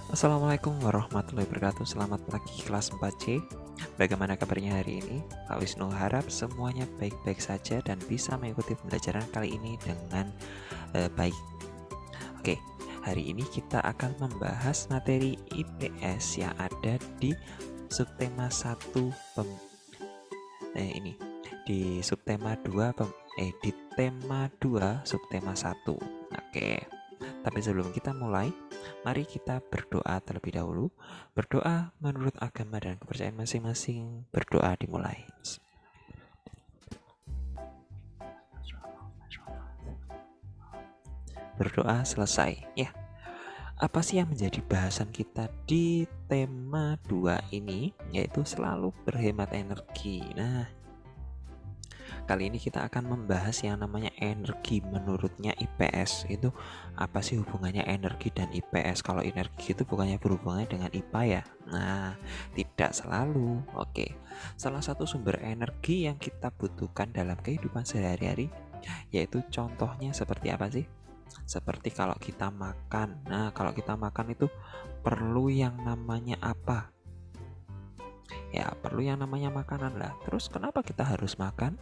Assalamualaikum warahmatullahi wabarakatuh. Selamat pagi kelas 4C. Bagaimana kabarnya hari ini? Pak Wisnu harap semuanya baik-baik saja dan bisa mengikuti pembelajaran kali ini dengan baik. Oke, hari ini kita akan membahas materi IPS yang ada di subtema 1 di subtema 2 di tema 2 subtema 1. Oke. Tapi sebelum kita mulai, mari kita berdoa terlebih dahulu. Berdoa menurut agama dan kepercayaan masing-masing. Berdoa dimulai. Berdoa selesai. Ya, apa sih yang menjadi bahasan kita di tema 2 ini? Yaitu selalu berhemat energi. Nah, kali ini kita akan membahas yang namanya energi menurutnya IPS. Itu apa sih hubungannya energi dan IPS? Kalau energi itu bukannya berhubungannya dengan IPA ya? Nah, tidak selalu. Oke. Salah satu sumber energi yang kita butuhkan dalam kehidupan sehari-hari yaitu contohnya seperti apa sih? Seperti kalau kita makan. Nah, kalau kita makan itu perlu yang namanya apa? Ya, perlu yang namanya makanan lah. Terus kenapa kita harus makan?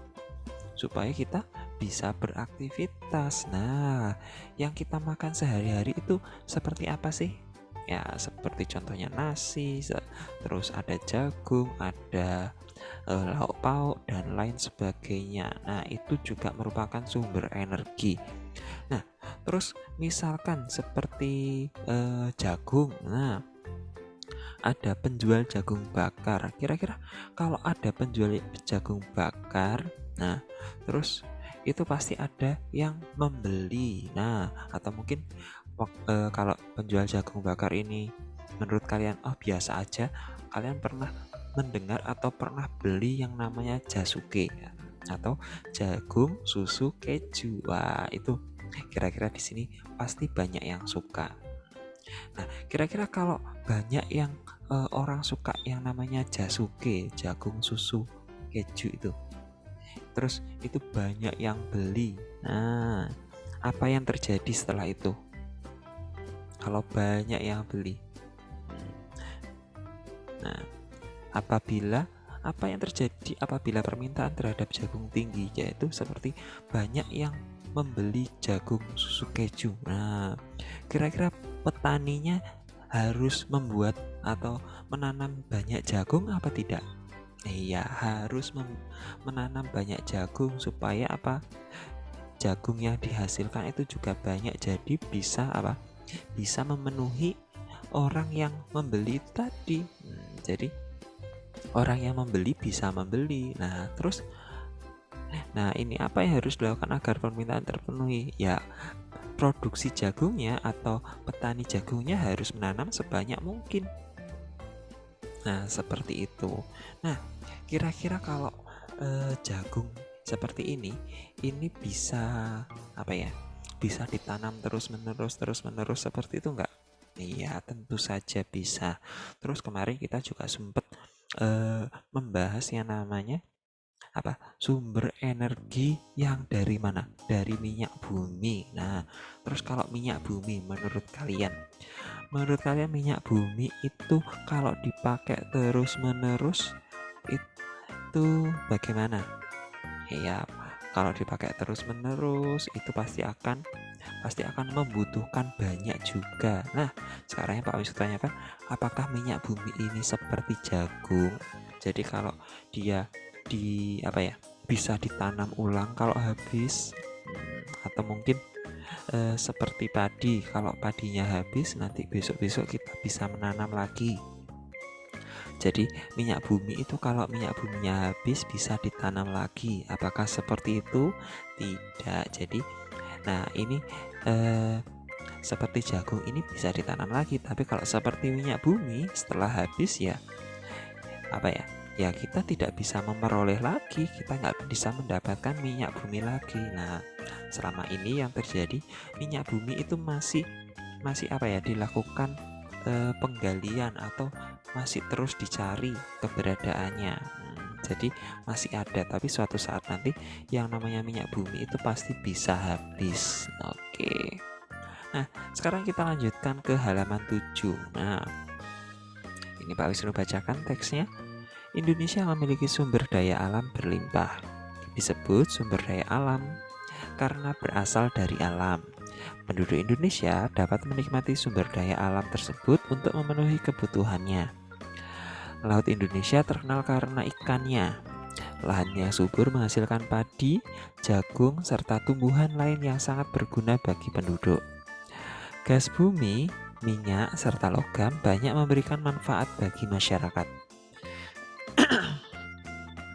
Supaya kita bisa beraktivitas. Nah, yang kita makan sehari-hari itu seperti apa sih? Ya, seperti contohnya nasi, terus ada jagung, ada lauk pauk dan lain sebagainya. Nah, itu juga merupakan sumber energi. Nah, terus misalkan seperti jagung. Nah, ada penjual jagung bakar. Kira-kira kalau ada penjual jagung bakar, nah terus itu pasti ada yang membeli. Nah, atau mungkin kalau penjual jagung bakar ini menurut kalian biasa aja, kalian pernah mendengar atau pernah beli yang namanya jasuke atau jagung susu keju. Wah, itu kira-kira di sini pasti banyak yang suka. Nah, kira-kira kalau banyak yang orang suka yang namanya jasuke, jagung susu keju itu, terus itu banyak yang beli. Nah, apa yang terjadi setelah itu? Kalau banyak yang beli, nah, apa yang terjadi apabila permintaan terhadap jagung tinggi, yaitu seperti banyak yang membeli jagung susu keju. Nah, kira-kira petaninya harus membuat atau menanam banyak jagung apa tidak? Iya, harus menanam banyak jagung supaya apa? Jagung yang dihasilkan itu juga banyak, jadi bisa apa? Bisa memenuhi orang yang membeli tadi. Jadi orang yang membeli bisa membeli. Nah, ini apa yang harus dilakukan agar permintaan terpenuhi? Ya, produksi jagungnya atau petani jagungnya harus menanam sebanyak mungkin. Nah, seperti itu. Nah, kira-kira kalau jagung seperti ini bisa apa ya? Bisa ditanam terus-menerus seperti itu enggak? Iya, tentu saja bisa. Terus kemarin kita juga sempat membahas yang namanya sumber energi yang dari mana? Dari minyak bumi. Nah, terus kalau minyak bumi menurut kalian minyak bumi itu kalau dipakai terus-menerus itu bagaimana? Ya, kalau dipakai terus-menerus itu pasti akan membutuhkan banyak juga. Nah, sekarang Pak Wisnu tanyakan, apakah minyak bumi ini seperti jagung? Jadi kalau dia bisa ditanam ulang kalau habis, atau mungkin seperti padi, kalau padinya habis nanti besok-besok kita bisa menanam lagi. Jadi minyak bumi itu kalau minyak buminya habis bisa ditanam lagi. Apakah seperti itu? Tidak. Jadi nah ini seperti jagung ini bisa ditanam lagi, tapi kalau seperti minyak bumi setelah habis ya ya kita tidak bisa memperoleh lagi, kita nggak bisa mendapatkan minyak bumi lagi. Nah, selama ini yang terjadi minyak bumi itu masih dilakukan penggalian atau masih terus dicari keberadaannya. Jadi masih ada, tapi suatu saat nanti yang namanya minyak bumi itu pasti bisa habis. Oke. Nah, Sekarang kita lanjutkan ke halaman 7. Nah, ini Pak Wisnu bacakan teksnya. Indonesia memiliki sumber daya alam berlimpah. Disebut sumber daya alam karena berasal dari alam. Penduduk Indonesia dapat menikmati sumber daya alam tersebut untuk memenuhi kebutuhannya. Laut Indonesia terkenal karena ikannya. Lahannya subur menghasilkan padi, jagung, serta tumbuhan lain yang sangat berguna bagi penduduk. Gas bumi, minyak, serta logam banyak memberikan manfaat bagi masyarakat.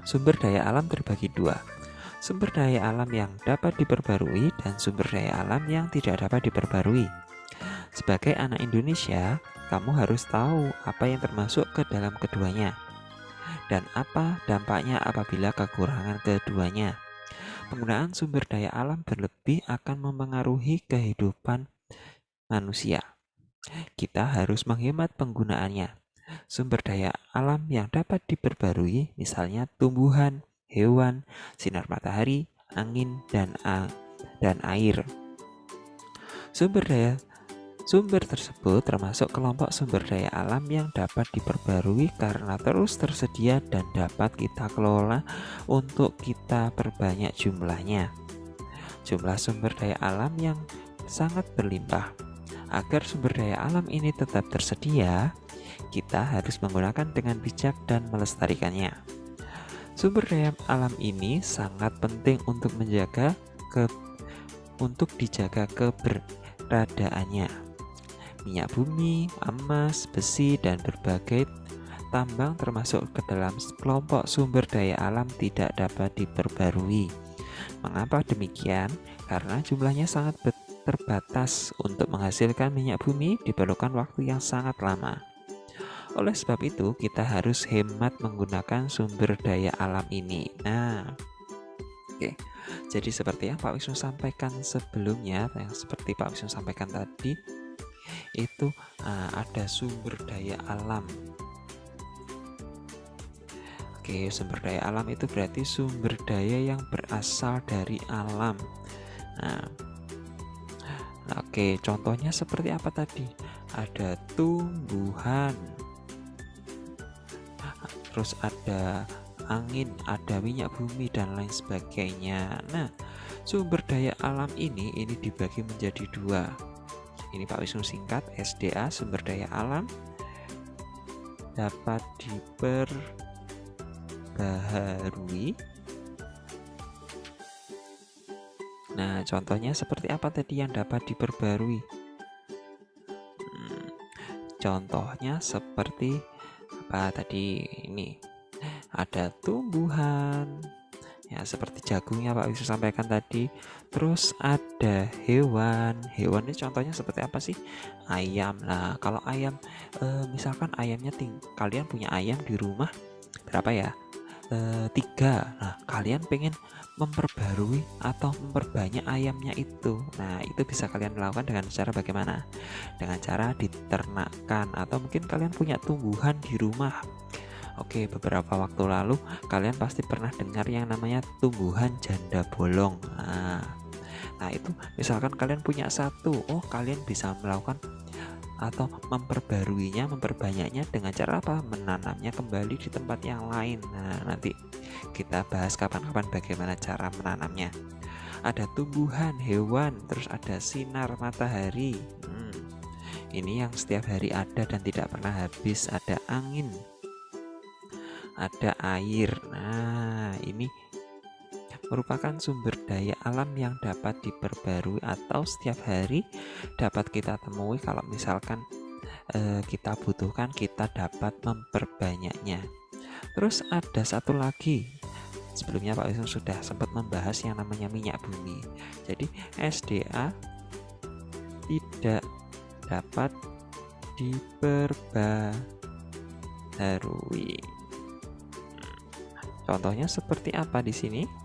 Sumber daya alam terbagi dua. Sumber daya alam yang dapat diperbarui dan sumber daya alam yang tidak dapat diperbarui. Sebagai anak Indonesia, kamu harus tahu apa yang termasuk ke dalam keduanya dan apa dampaknya apabila kekurangan keduanya. Penggunaan sumber daya alam berlebih akan mempengaruhi kehidupan manusia. Kita harus menghemat penggunaannya. Sumber daya alam yang dapat diperbarui misalnya tumbuhan, hewan, sinar matahari, angin, dan air. Sumber tersebut termasuk kelompok sumber daya alam yang dapat diperbarui karena terus tersedia dan dapat kita kelola untuk kita perbanyak jumlahnya. Jumlah sumber daya alam yang sangat berlimpah. Agar sumber daya alam ini tetap tersedia, kita harus menggunakan dengan bijak dan melestarikannya. Sumber daya alam ini sangat penting untuk dijaga keberadaannya. Minyak bumi, emas, besi, dan berbagai tambang termasuk ke dalam kelompok sumber daya alam tidak dapat diperbarui. Mengapa demikian? Karena jumlahnya sangat terbatas. Untuk menghasilkan minyak bumi diperlukan waktu yang sangat lama. Oleh sebab itu, kita harus hemat menggunakan sumber daya alam ini. Nah, oke. Jadi seperti yang Pak Wisnu sampaikan sebelumnya, yang seperti Pak Wisnu sampaikan tadi, itu ada sumber daya alam. Oke, sumber daya alam itu berarti sumber daya yang berasal dari alam. Nah, oke, contohnya seperti apa tadi? Ada tumbuhan, terus ada angin, ada minyak bumi, dan lain sebagainya. Nah, sumber daya alam ini dibagi menjadi dua. Ini Pak Wisnu singkat, SDA, sumber daya alam dapat diperbaharui. Nah, contohnya seperti apa tadi yang dapat diperbarui? Contohnya seperti apa tadi? Ini ada tumbuhan, ya seperti jagungnya Pak Wisnu sampaikan tadi. Terus ada hewan ini contohnya seperti apa sih? Ayam. Nah, kalau ayam, misalkan ayamnya kalian punya ayam di rumah berapa ya? 3. Nah, kalian pengen memperbarui atau memperbanyak ayamnya itu. Nah, itu bisa kalian lakukan dengan cara bagaimana? Dengan cara diternakkan, atau mungkin kalian punya tumbuhan di rumah. Oke, beberapa waktu lalu kalian pasti pernah dengar yang namanya tumbuhan janda bolong. Nah, itu misalkan kalian punya satu, kalian bisa melakukan atau memperbanyaknya dengan cara apa? Menanamnya kembali di tempat yang lain. Nah, nanti kita bahas kapan-kapan bagaimana cara menanamnya. Ada tumbuhan, hewan, terus ada sinar matahari. Ini yang setiap hari ada dan tidak pernah habis. Ada angin, ada air. Nah, ini merupakan sumber daya alam yang dapat diperbarui atau setiap hari dapat kita temui. Kalau misalkan kita butuhkan, kita dapat memperbanyaknya. Terus ada satu lagi, sebelumnya Pak Wisnu sudah sempat membahas yang namanya minyak bumi. Jadi SDA tidak dapat diperbarui. Contohnya seperti apa di sini?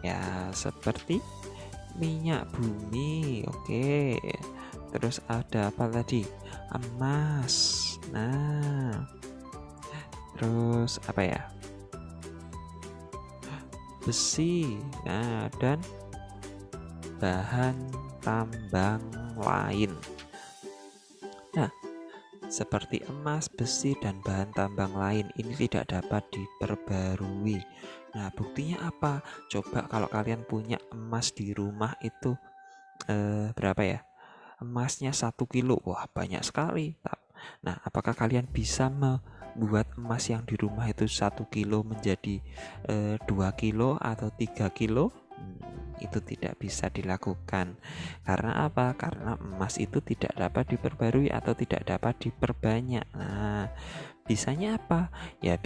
Ya, seperti minyak bumi. Oke. Terus ada apa tadi? Emas. Nah, terus apa ya? Besi. Nah, dan bahan tambang tambang lain. Nah, seperti emas, besi, dan bahan tambang lain ini tidak dapat diperbarui. Nah, buktinya apa? Coba kalau kalian punya emas di rumah itu berapa ya? Emasnya 1 kilo, wah banyak sekali. Nah, apakah kalian bisa membuat emas yang di rumah itu 1 kilo menjadi 2 kilo atau 3 kilo? Itu tidak bisa dilakukan. Karena apa? Karena emas itu tidak dapat diperbarui atau tidak dapat diperbanyak. Nah, bisanya apa? Ya,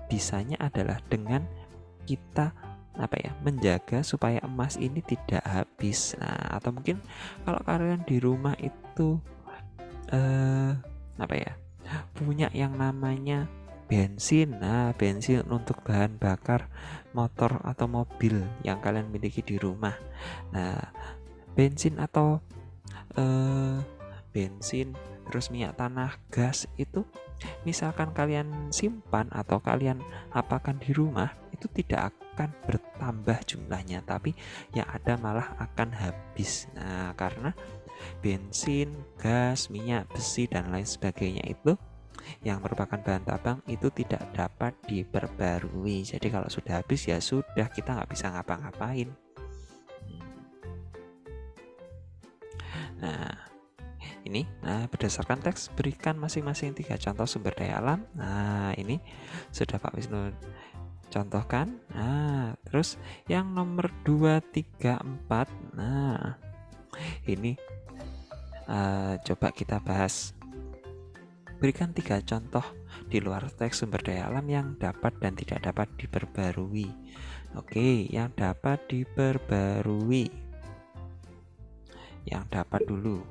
bisanya adalah dengan kita menjaga supaya emas ini tidak habis. Nah, atau mungkin kalau kalian di rumah itu punya yang namanya bensin. Nah, bensin untuk bahan bakar motor atau mobil yang kalian miliki di rumah. Nah, bensin atau bensin terus minyak tanah, gas itu misalkan kalian simpan atau kalian apakan di rumah, itu tidak akan bertambah jumlahnya, tapi yang ada malah akan habis. Nah, karena bensin, gas, minyak, besi, dan lain sebagainya itu yang merupakan bahan tambang itu tidak dapat diperbarui. Jadi kalau sudah habis ya sudah, kita nggak bisa ngapa-ngapain. Ini berdasarkan teks berikan masing-masing 3 contoh sumber daya alam. Nah, ini sudah Pak Wisnu contohkan. Nah, terus yang nomor 2, 3, 4. Nah, ini coba kita bahas. Berikan 3 contoh di luar teks sumber daya alam yang dapat dan tidak dapat diperbarui. Oke, yang dapat diperbarui. Yang dapat dulu.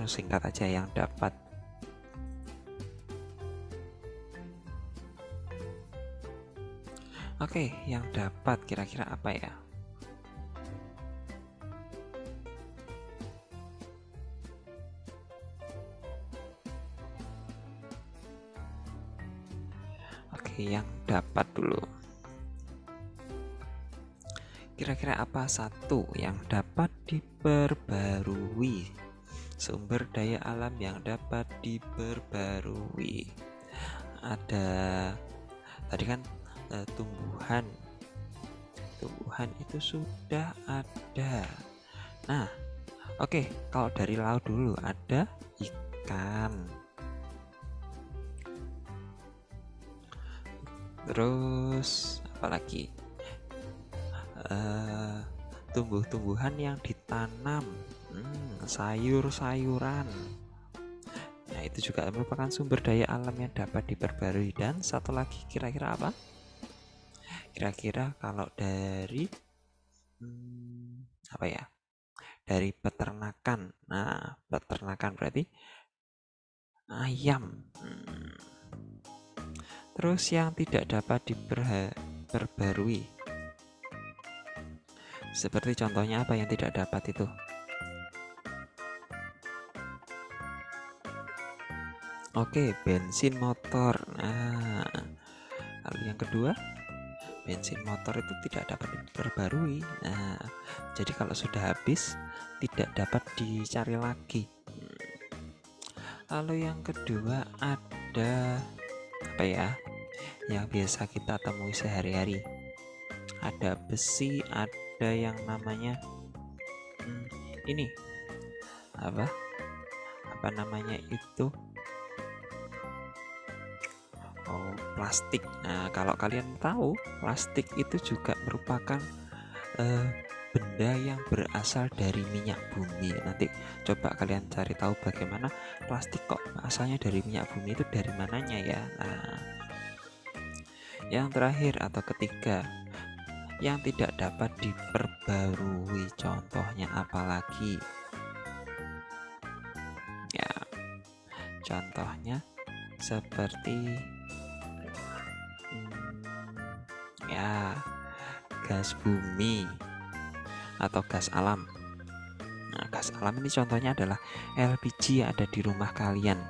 Singkat aja yang dapat. Oke, yang dapat kira-kira apa ya? Oke, yang dapat dulu. Kira-kira apa satu yang dapat diperbarui? Sumber daya alam yang dapat diperbarui. Ada tadi kan tumbuhan itu sudah ada. Nah, oke, kalau dari laut dulu ada ikan. Terus apa lagi? Tumbuh-tumbuhan yang ditanam, sayur-sayuran. Nah, itu juga merupakan sumber daya alam yang dapat diperbarui. Dan satu lagi kira-kira apa? Kira-kira kalau dari dari peternakan. Nah, peternakan berarti ayam. Terus yang tidak dapat diperbarui, seperti contohnya apa yang tidak dapat itu? Oke, bensin motor. Nah, lalu yang kedua, bensin motor itu tidak dapat diperbarui. Nah, jadi kalau sudah habis tidak dapat dicari lagi. Lalu yang kedua ada apa ya? Yang biasa kita temui sehari-hari. Ada besi, ada yang namanya ini apa namanya itu? Plastik. Nah, kalau kalian tahu, plastik itu juga merupakan benda yang berasal dari minyak bumi. Nanti coba kalian cari tahu bagaimana plastik kok asalnya dari minyak bumi, itu dari mananya ya. Nah, yang terakhir atau ketiga, yang tidak dapat diperbarui, contohnya apa lagi? Ya, contohnya seperti gas bumi atau gas alam. Nah, gas alam ini contohnya adalah LPG yang ada di rumah kalian.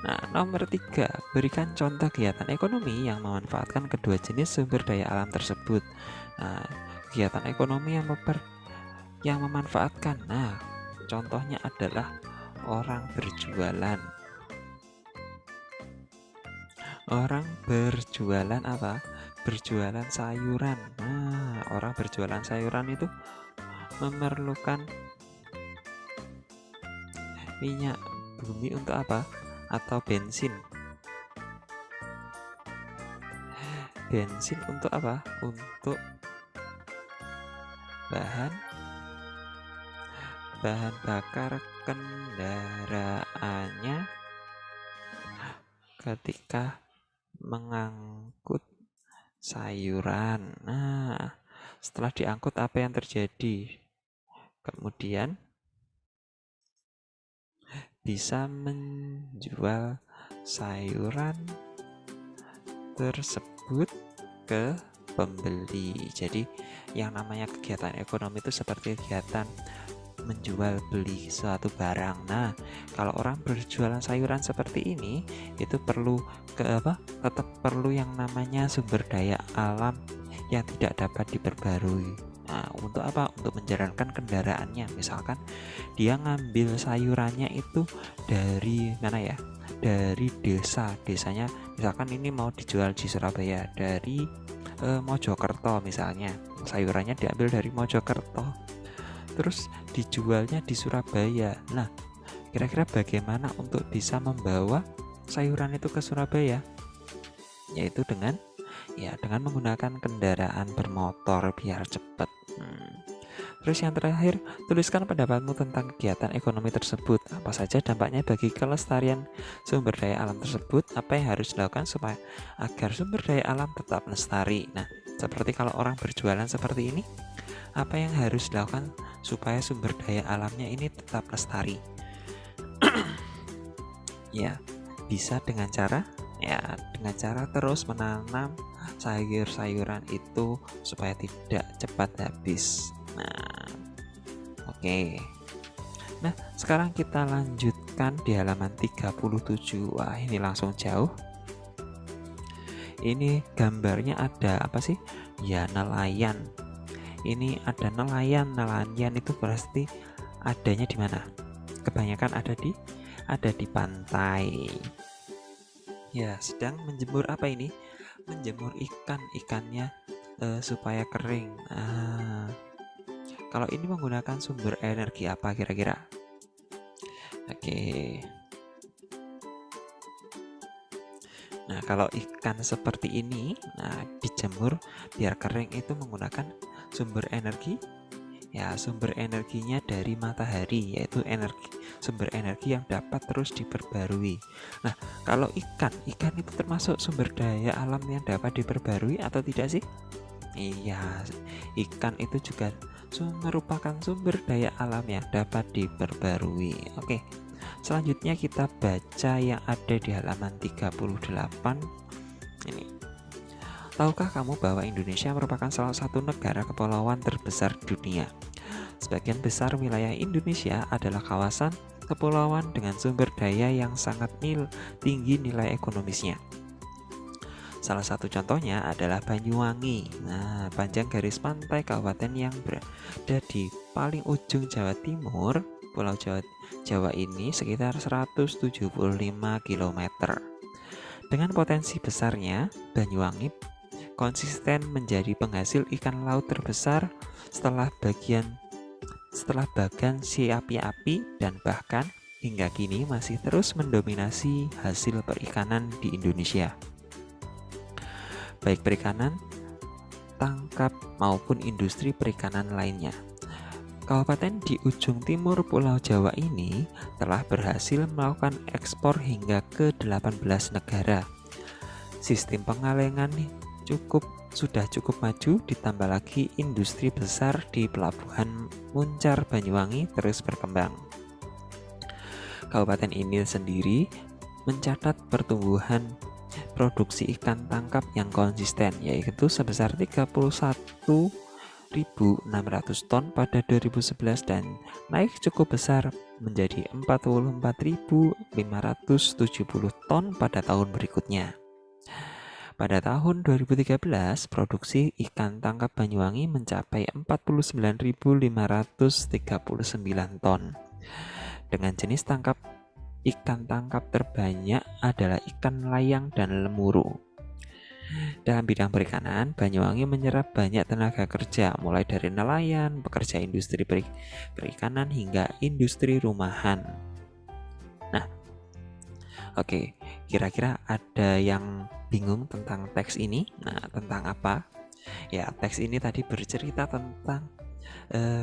Nah, nomor 3, berikan contoh kegiatan ekonomi yang memanfaatkan kedua jenis sumber daya alam tersebut. Nah, kegiatan ekonomi yang memanfaatkan. Nah, Contohnya adalah orang berjualan. Orang berjualan apa? Berjualan sayuran. Nah, orang berjualan sayuran itu memerlukan minyak bumi untuk apa? Atau bensin. Bensin untuk apa? Untuk bahan bakar kendaraannya ketika mengangkut sayuran. Nah, setelah diangkut apa yang terjadi? Kemudian bisa menjual sayuran tersebut ke pembeli. Jadi yang namanya kegiatan ekonomi itu seperti kegiatan menjual beli suatu barang. Nah, kalau orang berjualan sayuran seperti ini, itu perlu tetap perlu yang namanya sumber daya alam yang tidak dapat diperbarui. Nah, untuk apa? Untuk menjalankan kendaraannya. Misalkan dia ngambil sayurannya itu dari mana ya? Dari desanya. Misalkan ini mau dijual di Surabaya, dari Mojokerto misalnya. Sayurannya diambil dari Mojokerto, terus dijualnya di Surabaya. Nah, kira-kira bagaimana untuk bisa membawa sayuran itu ke Surabaya? Yaitu dengan menggunakan kendaraan bermotor biar cepat. Terus yang terakhir, tuliskan pendapatmu tentang kegiatan ekonomi tersebut. Apa saja dampaknya bagi kelestarian sumber daya alam tersebut? Apa yang harus dilakukan supaya agar sumber daya alam tetap lestari? Nah, seperti kalau orang berjualan seperti ini, apa yang harus dilakukan supaya sumber daya alamnya ini tetap lestari? Ya, bisa dengan cara terus menanam sayur-sayuran itu supaya tidak cepat habis. Nah, oke. Nah, sekarang kita lanjutkan di halaman 37. Wah, ini langsung jauh. Ini gambarnya ada apa sih? Ya, nelayan. Ini ada nelayan itu pasti adanya di mana? Kebanyakan ada di pantai. Ya, sedang menjemur apa ini? Menjemur ikannya supaya kering. Kalau ini menggunakan sumber energi apa kira-kira? Oke. Nah, kalau ikan seperti ini, dijemur biar kering itu menggunakan sumber energi. Ya, sumber energinya dari matahari, yaitu sumber energi yang dapat terus diperbarui. Nah, kalau ikan itu termasuk sumber daya alam yang dapat diperbarui atau tidak sih? Iya, ikan itu juga merupakan sumber daya alam yang dapat diperbarui. Oke, selanjutnya kita baca yang ada di halaman 38 ini. Tahukah kamu bahwa Indonesia merupakan salah satu negara kepulauan terbesar di dunia? Sebagian besar wilayah Indonesia adalah kawasan kepulauan dengan sumber daya yang sangat tinggi nilai ekonomisnya. Salah satu contohnya adalah Banyuwangi. Nah, panjang garis pantai kabupaten yang berada di paling ujung Jawa Timur, Pulau Jawa ini sekitar 175 km. Dengan potensi besarnya, Banyuwangi konsisten menjadi penghasil ikan laut terbesar setelah Bagan Api-api, dan bahkan hingga kini masih terus mendominasi hasil perikanan di Indonesia. Baik perikanan tangkap maupun industri perikanan lainnya. Kabupaten di ujung timur Pulau Jawa ini telah berhasil melakukan ekspor hingga ke 18 negara. Sistem pengalengan sudah cukup maju, ditambah lagi industri besar di Pelabuhan Muncar Banyuwangi terus berkembang. Kabupaten ini sendiri mencatat pertumbuhan produksi ikan tangkap yang konsisten, yaitu sebesar 31.600 ton pada 2011 dan naik cukup besar menjadi 44.570 ton pada tahun berikutnya. Pada tahun 2013, produksi ikan tangkap Banyuwangi mencapai 49.539 ton. Dengan jenis ikan tangkap terbanyak adalah ikan layang dan lemuru. Dalam bidang perikanan, Banyuwangi menyerap banyak tenaga kerja, mulai dari nelayan, pekerja industri perikanan, hingga industri rumahan. Nah, oke, kira-kira ada yang bingung tentang teks ini? Nah, tentang apa? Ya, teks ini tadi bercerita tentang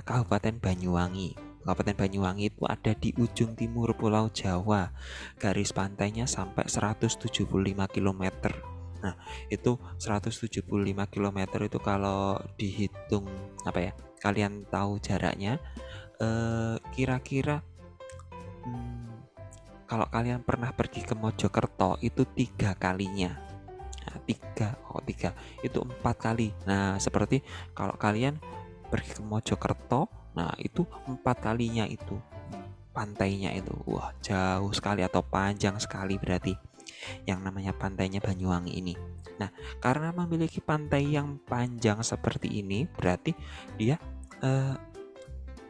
Kabupaten Banyuwangi. Kabupaten Banyuwangi itu ada di ujung timur Pulau Jawa. Garis pantainya sampai 175 km. Nah, itu 175 km itu kalau dihitung apa ya? Kalian tahu jaraknya? Kira-kira kalau kalian pernah pergi ke Mojokerto itu 3 kalinya. Nah, 3 itu 4 kali. Nah, seperti kalau kalian pergi ke Mojokerto, nah itu 4 kalinya itu pantainya itu. Wah, jauh sekali atau panjang sekali berarti yang namanya pantainya Banyuwangi ini. Nah, karena memiliki pantai yang panjang seperti ini, berarti dia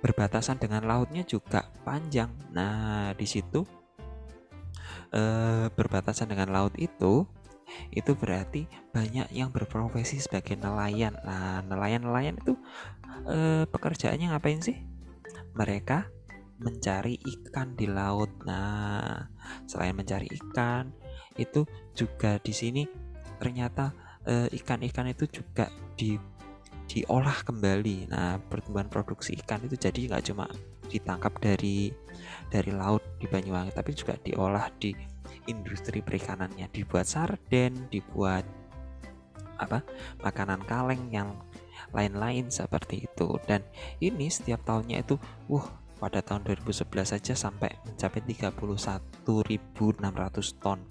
berbatasan dengan lautnya juga panjang. Nah, di situ berbatasan dengan laut itu berarti banyak yang berprofesi sebagai nelayan. Nah, nelayan itu pekerjaannya ngapain sih? Mereka mencari ikan di laut. Nah, selain mencari ikan, itu juga di sini ternyata ikan-ikan itu juga diolah kembali. Nah, pertumbuhan produksi ikan itu jadi nggak cuma ditangkap dari laut di Banyuwangi, tapi juga diolah di industri perikanannya, dibuat sarden, dibuat makanan kaleng yang lain-lain seperti itu. Dan ini setiap tahunnya itu pada tahun 2011 saja sampai mencapai 31.600 ton.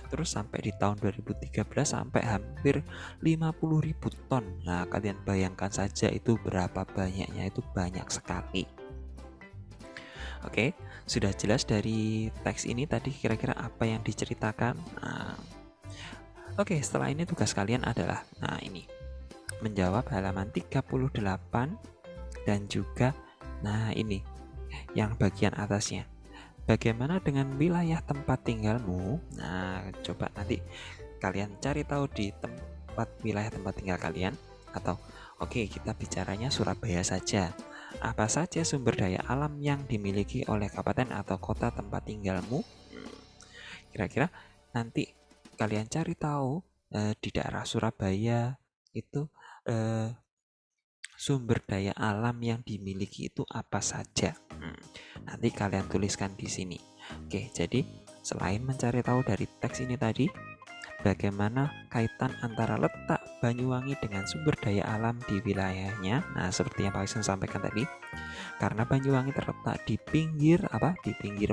Terus sampai di tahun 2013 sampai hampir 50.000 ton. Nah, kalian bayangkan saja itu berapa banyaknya, itu banyak sekali. Oke, sudah jelas dari teks ini tadi kira-kira apa yang diceritakan. Nah, oke, setelah ini tugas kalian adalah ini menjawab halaman 38 dan juga ini yang bagian atasnya. Bagaimana dengan wilayah tempat tinggalmu? Nah, coba nanti kalian cari tahu di wilayah tempat tinggal kalian. Atau kita bicaranya Surabaya saja. Apa saja sumber daya alam yang dimiliki oleh kabupaten atau kota tempat tinggalmu? Kira-kira nanti kalian cari tahu di daerah Surabaya itu sumber daya alam yang dimiliki itu apa saja. Nanti kalian tuliskan di sini. Oke, jadi selain mencari tahu dari teks ini tadi, bagaimana kaitan antara letak Banyuwangi dengan sumber daya alam di wilayahnya? Nah, seperti yang Pak Isen sampaikan tadi, karena Banyuwangi terletak di pinggir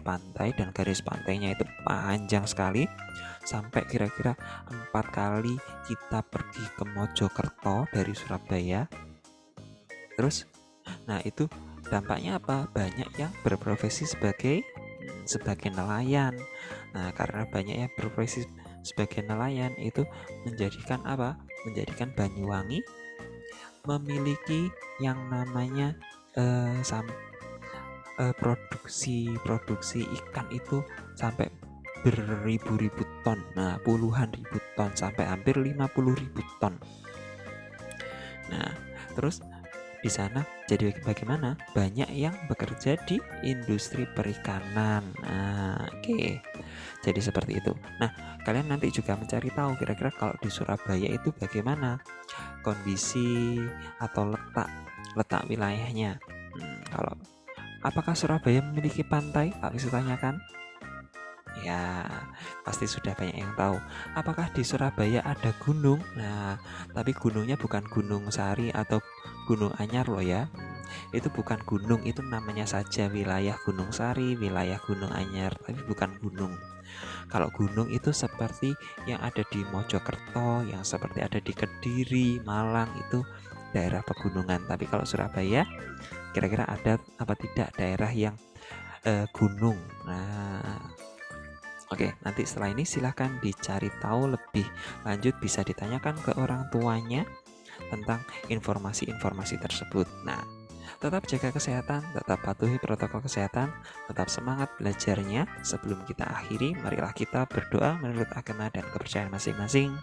pantai dan garis pantainya itu panjang sekali, sampai kira-kira 4 kali kita pergi ke Mojokerto dari Surabaya. Terus, itu dampaknya apa? Banyak yang berprofesi sebagai nelayan. Nah, karena banyak yang berprofesi sebagai nelayan itu menjadikan Banyuwangi memiliki yang namanya produksi ikan itu sampai beribu-ribu ton. Nah, puluhan ribu ton sampai hampir 50.000 ton. Nah, terus di sana jadi bagaimana? Banyak yang bekerja di industri perikanan. Oke. Jadi seperti itu. Nah, kalian nanti juga mencari tahu kira-kira kalau di Surabaya itu bagaimana kondisi atau letak wilayahnya. Kalau apakah Surabaya memiliki pantai? Pak bisa tanyakan. Ya, pasti sudah banyak yang tahu. Apakah di Surabaya ada gunung? Nah, tapi gunungnya bukan Gunung Sari atau Gunung Anyar loh ya. Itu bukan gunung, itu namanya saja wilayah Gunung Sari, wilayah Gunung Anyar, tapi bukan gunung. Kalau gunung itu seperti yang ada di Mojokerto, yang seperti ada di Kediri, Malang, itu daerah pegunungan. Tapi kalau Surabaya, kira-kira ada apa tidak daerah yang gunung? Nah, oke, nanti setelah ini silahkan dicari tahu lebih lanjut, bisa ditanyakan ke orang tuanya tentang informasi-informasi tersebut. Nah, Tetap jaga kesehatan, tetap patuhi protokol kesehatan, tetap semangat belajarnya. Sebelum kita akhiri, marilah kita berdoa menurut agama dan kepercayaan masing-masing.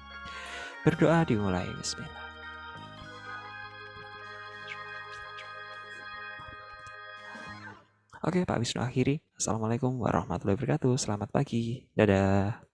Berdoa dimulai. Bismillah. Oke, Pak Wisnu akhiri. Assalamualaikum warahmatullahi wabarakatuh. Selamat pagi. Dadah.